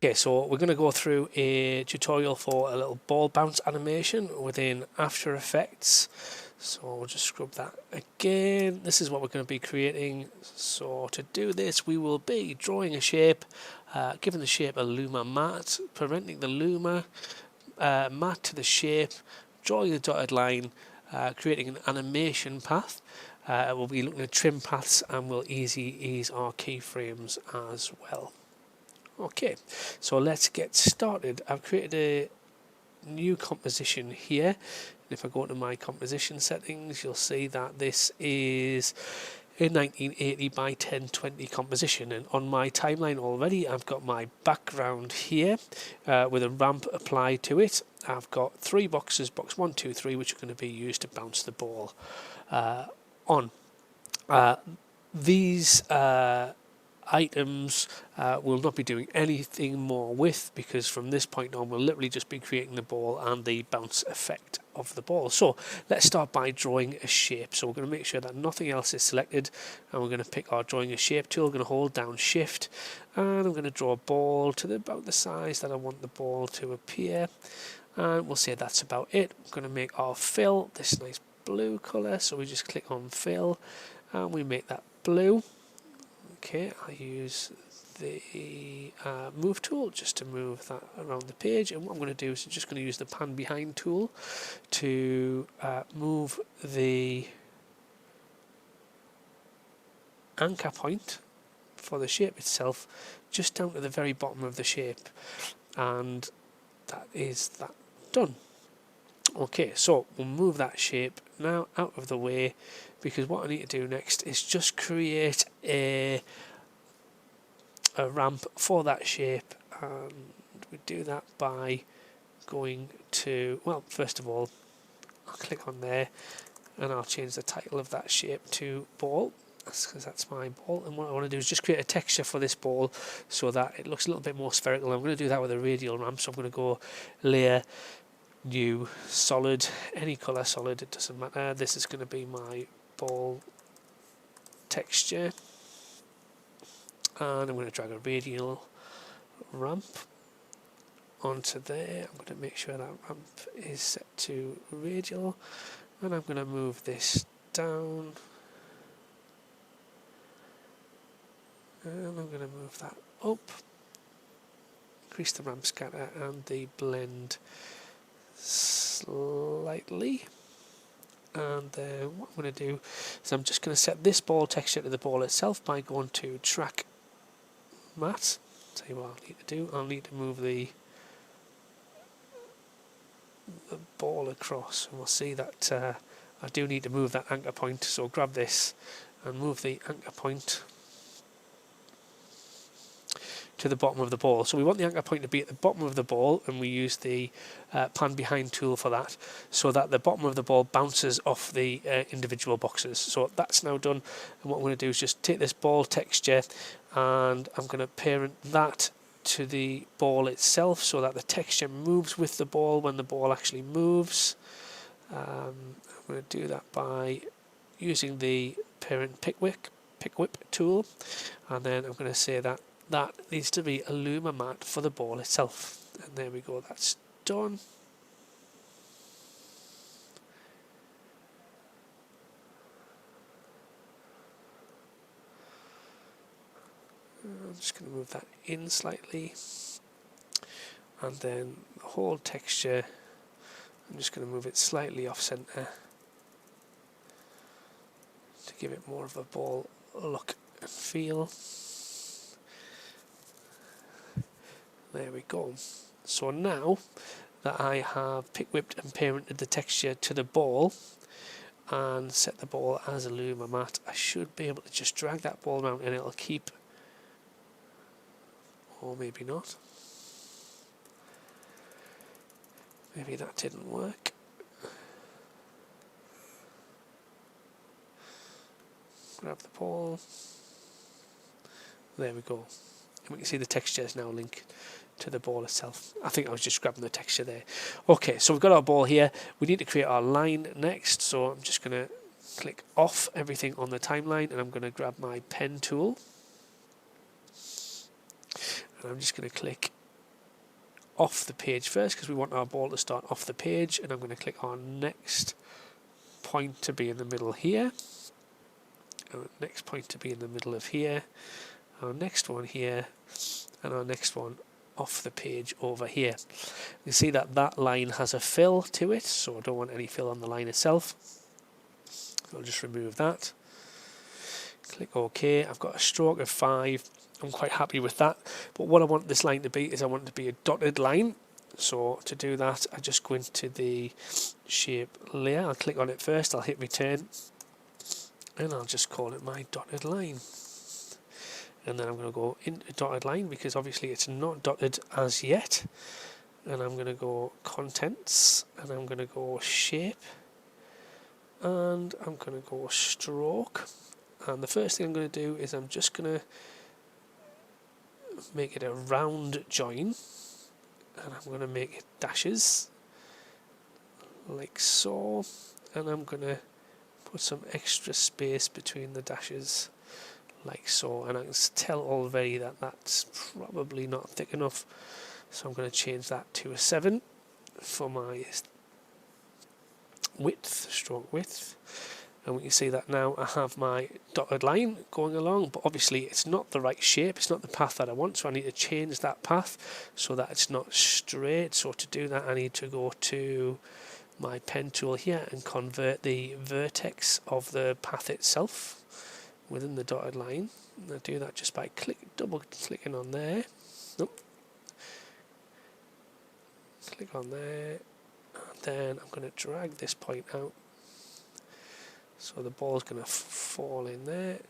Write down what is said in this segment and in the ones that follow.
Okay, so we're going to go through a tutorial for a little ball bounce animation within After Effects. So we'll just scrub that again. This is what we're going to be creating. So to do this, we will be drawing a shape, giving the shape a luma matte, parenting the luma matte to the shape, drawing a dotted line, creating an animation path. We'll be looking at trim paths, and we'll ease our keyframes as well. Okay, so let's get started. I've created a new composition here. And if I go to my composition settings, you'll see that this is a 1980 by 1020 composition, and on my timeline already I've got my background here with a ramp applied to it. I've got three boxes, box 1, 2, 3, which are going to be used to bounce the ball on. These items we'll not be doing anything more with, because from this point on we'll literally just be creating the ball and the bounce effect of the ball. So let's start by drawing a shape. So we're going to make sure that nothing else is selected, and we're going to pick our drawing a shape tool. We're going to hold down shift, and I'm going to draw a ball to about the size that I want the ball to appear, and we'll say that's about it. I'm going to make our fill this nice blue colour, so we just click on fill and we make that blue. Okay, I'll use the move tool just to move that around the page, and what I'm going to do is I'm just going to use the pan behind tool to move the anchor point for the shape itself just down to the very bottom of the shape, and that is that done. Okay, so we'll move that shape now out of the way, because what I need to do next is just create a ramp for that shape, and we do that by going to, well, first of all I'll click on there and I'll change the title of that shape to ball, because that's my ball, and what I want to do is just create a texture for this ball so that it looks a little bit more spherical. I'm going to do that with a radial ramp, so I'm going to go layer, new, solid, any colour solid, it doesn't matter. This is going to be my ball texture, and I'm going to drag a radial ramp onto there. I'm going to make sure that ramp is set to radial, and I'm going to move this down, and I'm going to move that up, increase the ramp scatter and the blend slightly, and what I'm going to do is I'm just going to set this ball texture to the ball itself by going to track matte. Tell you what I'll need to do, I'll need to move the ball across, and we'll see that I do need to move that anchor point, so grab this and move the anchor point to the bottom of the ball. So we want the anchor point to be at the bottom of the ball, and we use the pan behind tool for that, so that the bottom of the ball bounces off the individual boxes. So that's now done, and what I'm going to do is just take this ball texture and I'm going to parent that to the ball itself so that the texture moves with the ball when the ball actually moves. I'm going to do that by using the parent pick whip tool, and then I'm going to say that that needs to be a luma matte for the ball itself, and there we go, that's done. I'm just going to move that in slightly, and then the whole texture I'm just going to move it slightly off center to give it more of a ball look and feel. There we go. So now that I have pick whipped and parented the texture to the ball and set the ball as a luma matte, I should be able to just drag that ball around and it'll keep, or maybe not. Maybe that didn't work. Grab the ball. There we go. And we can see the texture is now linked to the ball itself. I think I was just grabbing the texture there. Okay, so we've got our ball here. We need to create our line next, so I'm just going to click off everything on the timeline, and I'm going to grab my pen tool, and I'm just going to click off the page first because we want our ball to start off the page, and I'm going to click on next point to be in the middle here, our next point to be in the middle of here, our next one here, and our next one off the page over here. You see that that line has a fill to it, so I don't want any fill on the line itself. I'll just remove that. Click OK. I've got a stroke of 5. I'm quite happy with that. But what I want this line to be is I want it to be a dotted line. So to do that, I just go into the shape layer. I'll click on it first. I'll hit return. And I'll just call it my dotted line. And then I'm going to go into dotted line because obviously it's not dotted as yet. And I'm going to go contents. And I'm going to go shape. And I'm going to go stroke. And the first thing I'm going to do is I'm just going to make it a round join, and I'm going to make it dashes like so, and I'm going to put some extra space between the dashes like so, and I can tell already that that's probably not thick enough, so I'm going to change that to a 7 for my width, stroke width. And we can see that now I have my dotted line going along, but obviously it's not the right shape, it's not the path that I want, so I need to change that path so that it's not straight. So to do that I need to go to my pen tool here and convert the vertex of the path itself within the dotted line. And I do that just by double clicking on there. Nope. Click on there, and then I'm going to drag this point out. So the ball's going to fall in there,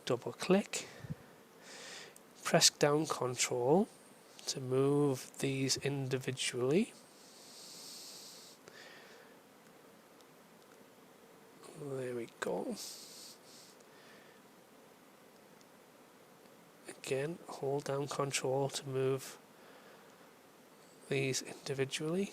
double click, press down Control to move these individually. There we go. Again, hold down Control to move these individually.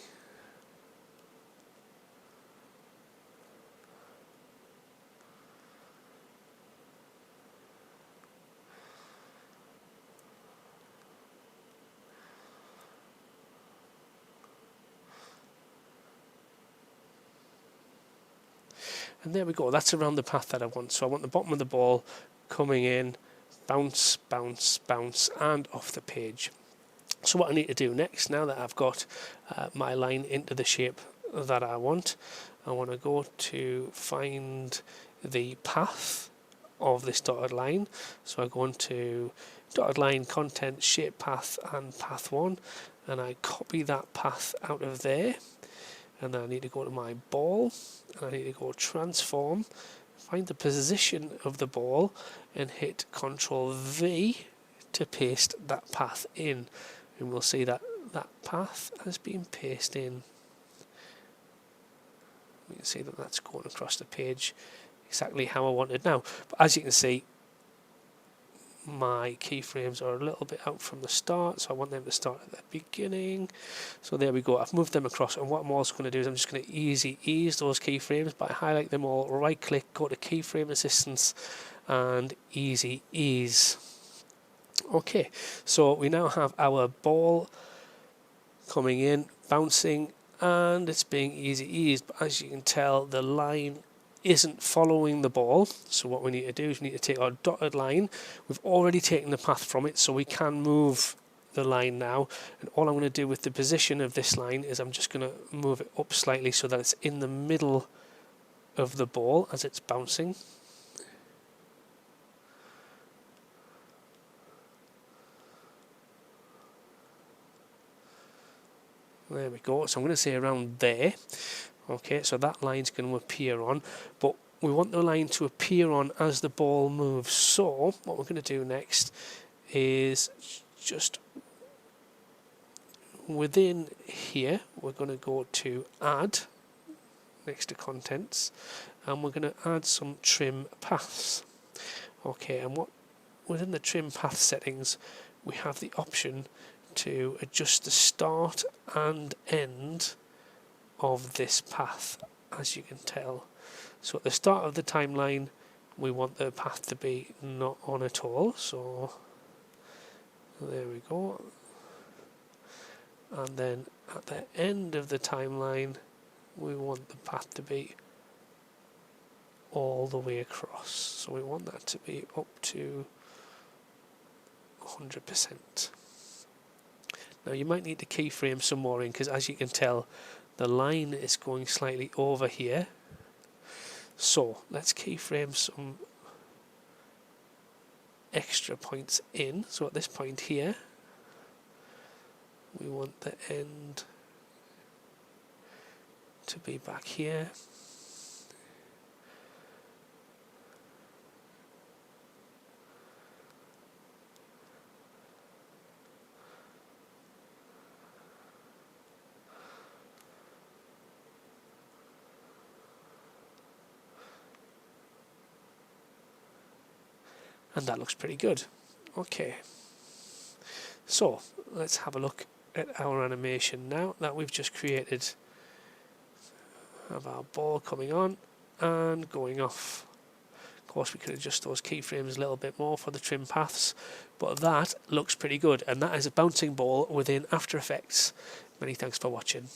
And there we go, that's around the path that I want. So I want the bottom of the ball coming in, bounce, bounce, bounce, and off the page. So what I need to do next, now that I've got my line into the shape that I want to go to find the path of this dotted line. So I go into dotted line, content, shape path, and path 1, and I copy that path out of there. And then I need to go to my ball, and I need to go transform, find the position of the ball, and hit Control V to paste that path in. And we'll see that that path has been pasted in. We can see that that's going across the page exactly how I want it now. But as you can see, my keyframes are a little bit out from the start, so I want them to start at the beginning. So there we go, I've moved them across, and what I'm also going to do is I'm just going to ease those keyframes by highlight them all, right click, go to keyframe assistance, and ease. Okay, so we now have our ball coming in, bouncing, and it's being eased, but as you can tell the line isn't following the ball. So what we need to do is we need to take our dotted line. We've already taken the path from it, so we can move the line now, and all I'm going to do with the position of this line is I'm just going to move it up slightly so that it's in the middle of the ball as it's bouncing. There we go, so I'm going to say around there. Okay, so that line's going to appear on, but we want the line to appear on as the ball moves. So what we're going to do next is just within here, we're going to go to add next to contents, and we're going to add some trim paths. Okay, and what within the trim path settings, we have the option to adjust the start and end of this path, as you can tell. So at the start of the timeline we want the path to be not on at all, so there we go. and then at the end of the timeline we want the path to be all the way across, so we want that to be up to 100%. Now you might need to keyframe some more in, because as you can tell the line is going slightly over here, so let's keyframe some extra points in. So at this point here we want the end to be back here. And that looks pretty good. Okay, so let's have a look at our animation now that we've just created. Have our ball coming on and going off. Of course we could adjust those keyframes a little bit more for the trim paths, but that looks pretty good, and that is a bouncing ball within After Effects. Many thanks for watching.